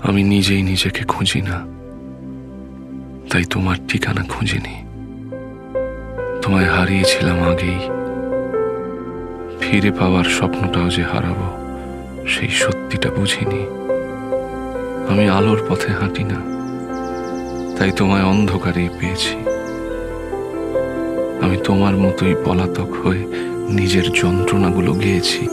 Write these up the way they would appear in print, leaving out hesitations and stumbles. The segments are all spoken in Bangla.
আমি নিজেই নিজেকে খুঁজি না, তাই তোমার ঠিকানা খুঁজিনি। তোমায় হারিয়েছিলাম আগেই, ফিরে পাওয়ার স্বপ্নটাও যে হারাবো সেই সত্যিটা বুঝিনি। আমি আলোর পথে হাঁটি না, তাই তোমায় অন্ধকারেই পেয়েছি। আমি তোমার মতোই পলাতক হয়ে নিজের যন্ত্রণাগুলো গেয়েছি।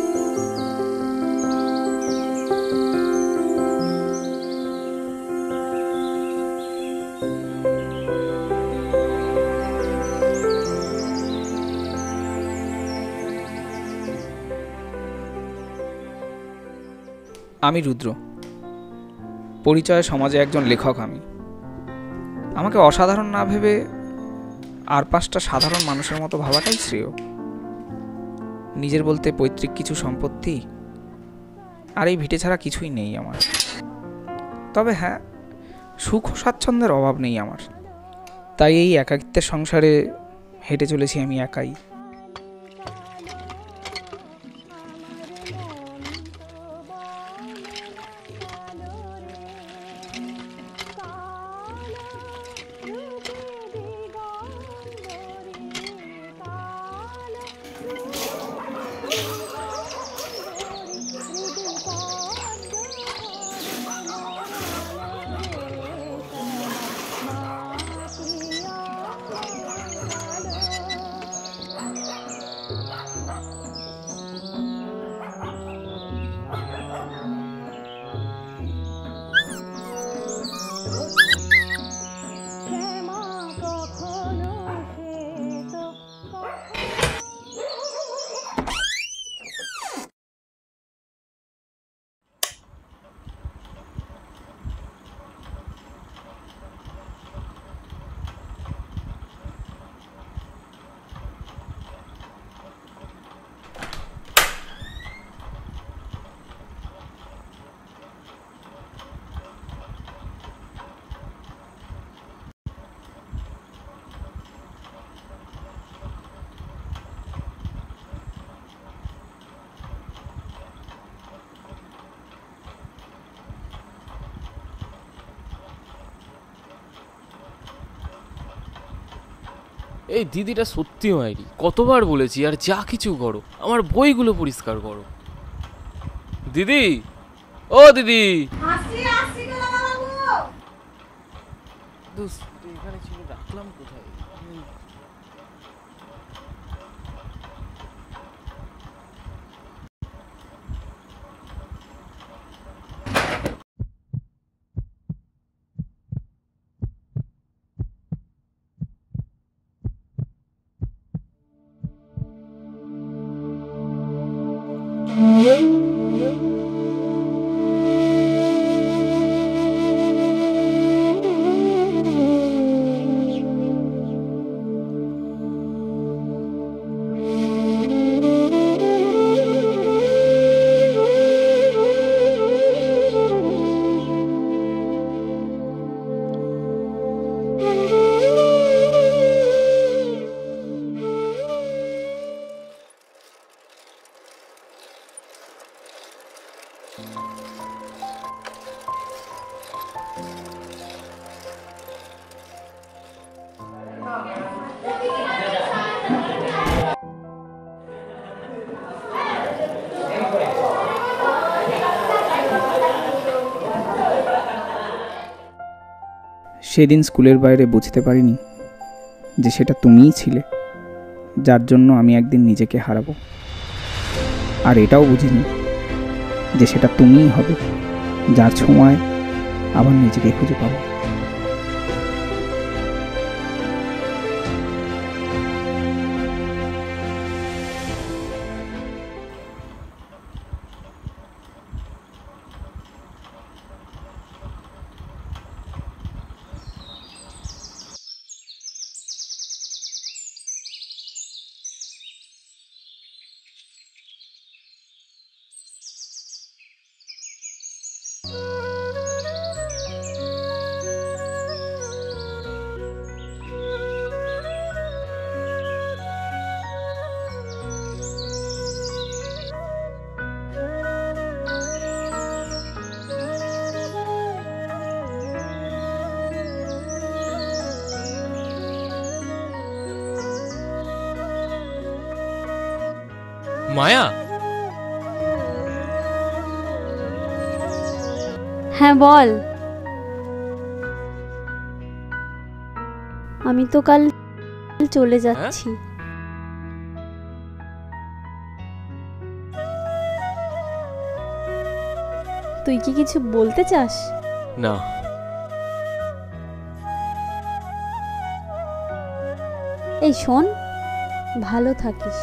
আমি রুদ্র, পরিচয়ে সমাজে একজন লেখক। আমাকে অসাধারণ না ভেবে আর 5টা সাধারণ মানুষের মতো ভাবাটাই শ্রেয়। নিজের বলতে পৈতৃক কিছু সম্পত্তি আর এই ভিটে ছাড়া কিছুই নেই আমার। তবে হ্যাঁ, সুখ ও স্বাচ্ছন্দ্যের অভাব নেই আমার। তাই এই একাকিত্বের সংসারে হেঁটে চলেছি আমি একাই। এই দিদিটা সত্যি মাইরি, কতবার বলেছি আর যা কিছু করো আমার বইগুলো পরিষ্কার করো। দিদি, ও দিদি, এখানে ছিল, রাখলাম কোথায়? সেদিন স্কুলের বাইরে বুঝতে পারিনি যে সেটা তুমিই ছিলে, যার জন্য আমি একদিন নিজেকে হারাবো। আর এটাও বুঝিনি যে সেটা তুমিই হবে, যার ছোঁয়ায় আবার নিজেকে খুঁজে পাবো। মায়া, হ্যাঁ বল। আমি তো কাল চলে যাচ্ছি। তুই কি কিছু বলতে চাস? না। এই শোন, ভালো থাকিস।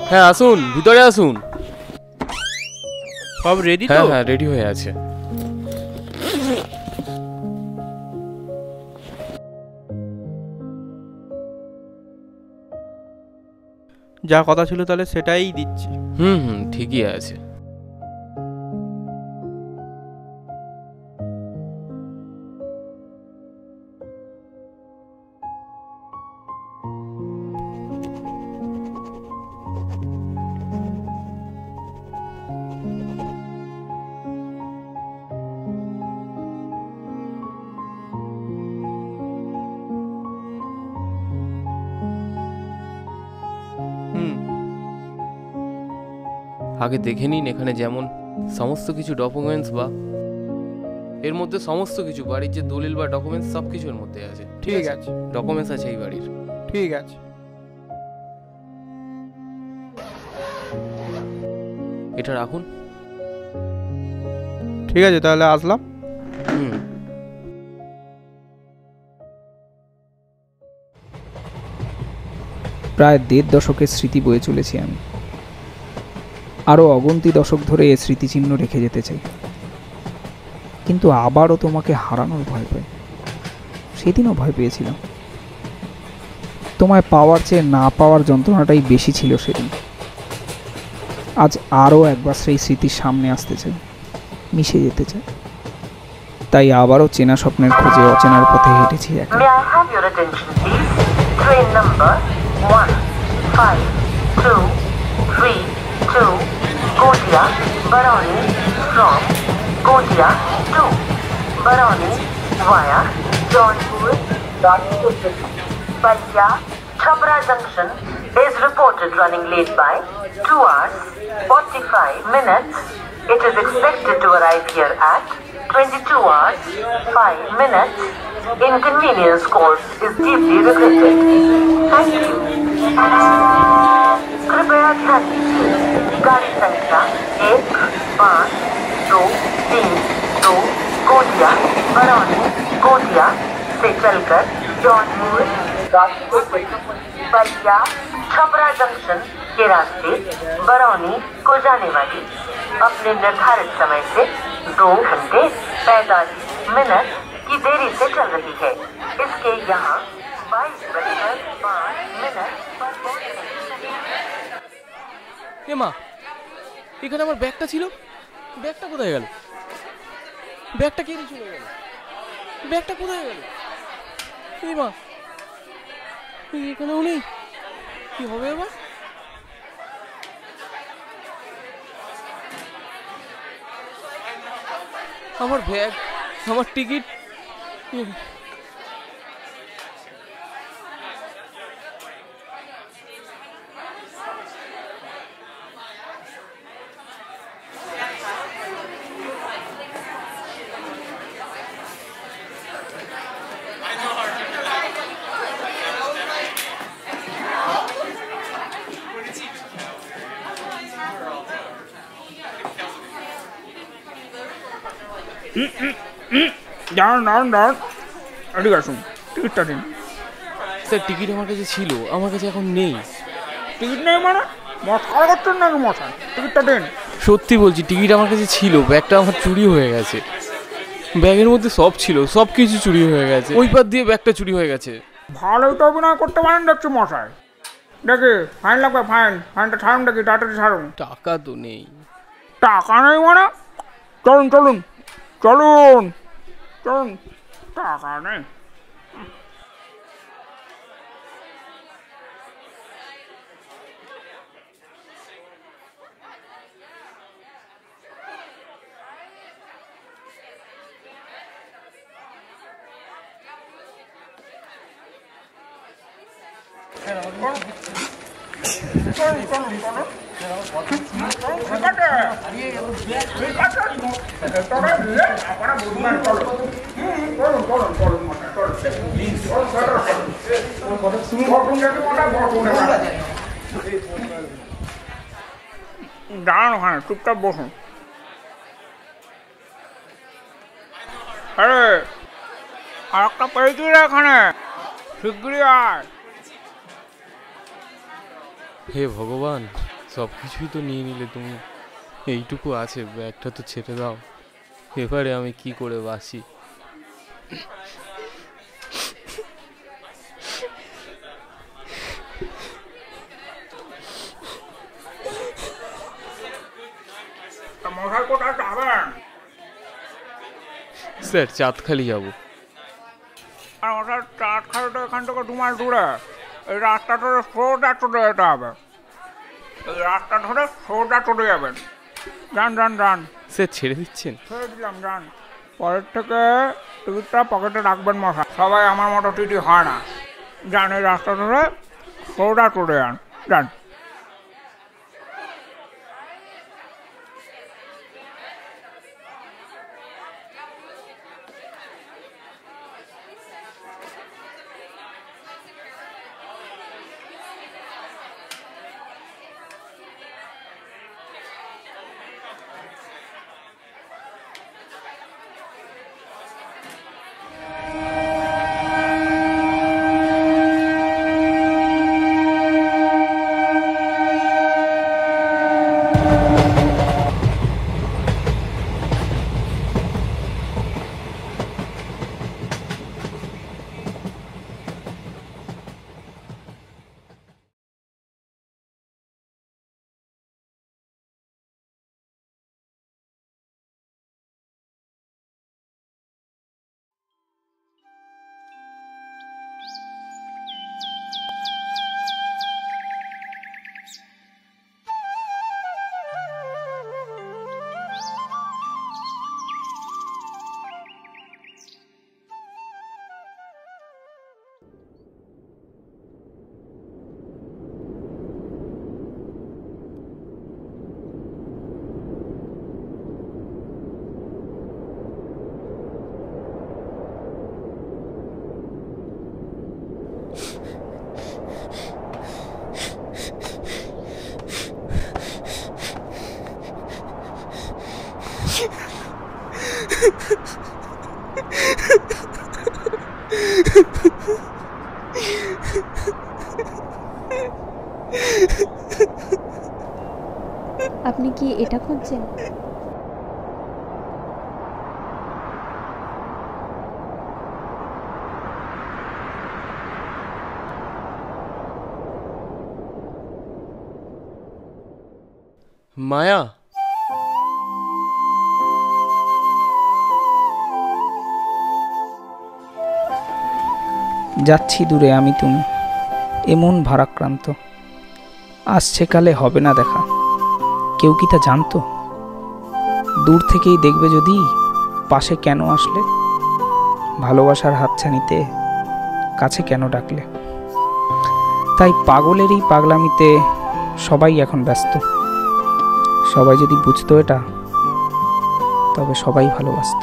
হ্যাঁ আসুন, ভিতরে আসুন। সব রেডি তো? হ্যাঁ হ্যাঁ, রেডি হয়ে আছে। যা কথা ছিল তাহলে সেটাই দিচ্ছি। হুম হুম, ঠিকই আছে। আগে দেখে নিন এখানে যেমন সমস্ত কিছু ডকুমেন্টস বা এর মধ্যে সমস্ত কিছু বাড়ির যে দলিল বা ডকুমেন্টস সব কিছু এর মধ্যে আছে। ঠিক আছে, ডকুমেন্টস আছে এই বাড়ির। ঠিক আছে। এটা রাখুন। ঠিক আছে, তাহলে আসলাম। হুম। প্রায় 1.5 দশকের স্মৃতি বয়ে চলেছি আমি। আরও অগন্তি দশক ধরে এ স্মৃতিচিহ্ন রেখে যেতে চাই, কিন্তু আবারও তোমাকে হারানোর ভয় পাই। সেদিনও ভয় পেয়েছিলাম। তোমায় পাওয়ার চেয়ে না পাওয়ার যন্ত্রণাটাই বেশি ছিল সেদিন। আজ আরও একবার সেই স্মৃতির সামনে আসতে চাই, মিশে যেতে চাই। তাই আবারও চেনা স্বপ্নের খোঁজে অচেনার পথে হেঁটেছি একা। May I have your attention, please? Train number 15232 Kotia, Barauni from Kotia to Barauni via Jaunpur, Palia, Chhabra Junction is reported running late by 2 hours 45 minutes. It is expected to arrive here at 22 hours 5 minutes. Inconvenience caused is deeply regretted. Thank you. कृपया ध्यान दीजिए, गाड़ी संख्या 1523 कोटिया बरौनी कोटिया से चलकर जौनपुर, बलिया, छपरा जंक्शन के रास्ते बरौनी को जाने वाली अपने निर्धारित समय से 2 घंटे 45 मिनट की देरी से चल रही है। इसके यहाँ 22:05 पर पहुंचने এ মা, এখানে আমার ব্যাগটা ছিল। ব্যাগটা কোথায় গেল? ব্যাগটা কে নিয়ে চলে গেল? ব্যাগটা কোথায় গেল? এ মা, এখানেও নেই। কি হবে এবার? আমার ব্যাগ, আমার টিকিট। দাঁড়ান এদিকে আসুন, টিকিটটা দিন। স্যার, টিকিট আমার কাছে ছিল, আমার কাছে এখন নেই। টিকিট নেই মানে? মশার করছেন নাকি মশাই? টিকিটটা দিন। সত্যি বলছি, টিকিট আমার কাছে ছিল, ব্যাগটা আমার চুরি হয়ে গেছে। ব্যাগের মধ্যে সব ছিল, সব কিছু চুরি হয়ে গেছে। ওই পার দিয়ে ব্যাগটা চুরি হয়ে গেছে। ভালোই তো অভিনয় করতে পারেন দেখছি মশাই। দেখি ফাইন লাগবে, ফাইনটা ছাড়ুন, দেখি তাড়াতাড়ি ছাড়ুন। টাকা তো নেই। টাকা নেই মানে? চলুন চলুন চলুন চলুন। টাকা নেই। দাঁড়ান ওখানে, চুপচাপ বসুন। আরে আর একটা পেয়েছি রে এখানে, শিগগিরই আয়। হে ভগবান, সব কিছুই তো নিয়ে নিলে তুমি, এইটুকু আছে, ব্যাগটা তো ছেড়ে দাও। এবারে আমি কি করে বাসি? মশাই কোথায় যাবেন? স্যার চাঁদখালি যাবো। আর মশাই চাঁদখালি তো এখান থেকে 2 মাইল দূরে। এই রাস্তা ধরে সোজা চলে যেতে হবে। এই রাস্তা ধরে সোজা চলে যাবেন। যান যান যান। স্যার ছেড়ে দিচ্ছেন? ছেড়ে দিলাম, যান। পরের থেকে টিকিটটা পকেটে রাখবেন মশাই। সবাই আমার মতো টিটি হয় না। যান, এই রাস্তা ধরে সোজা চলে যান। যান। আপনি কি এটা খুঁজছেন? মায়া, যাচ্ছি দূরে আমি তুমি, এমন ভারাক্রান্ত। আসছে কালে হবে না দেখা, কেউ কি তা জানতো? দূর থেকেই দেখবে যদি, পাশে কেন আসলে? ভালোবাসার হাতছানিতে কাছে কেন ডাকলে? তাই পাগলের এই পাগলামিতে সবাই এখন ব্যস্ত। সবাই যদি বুঝতো এটা, তবে সবাই ভালোবাসত।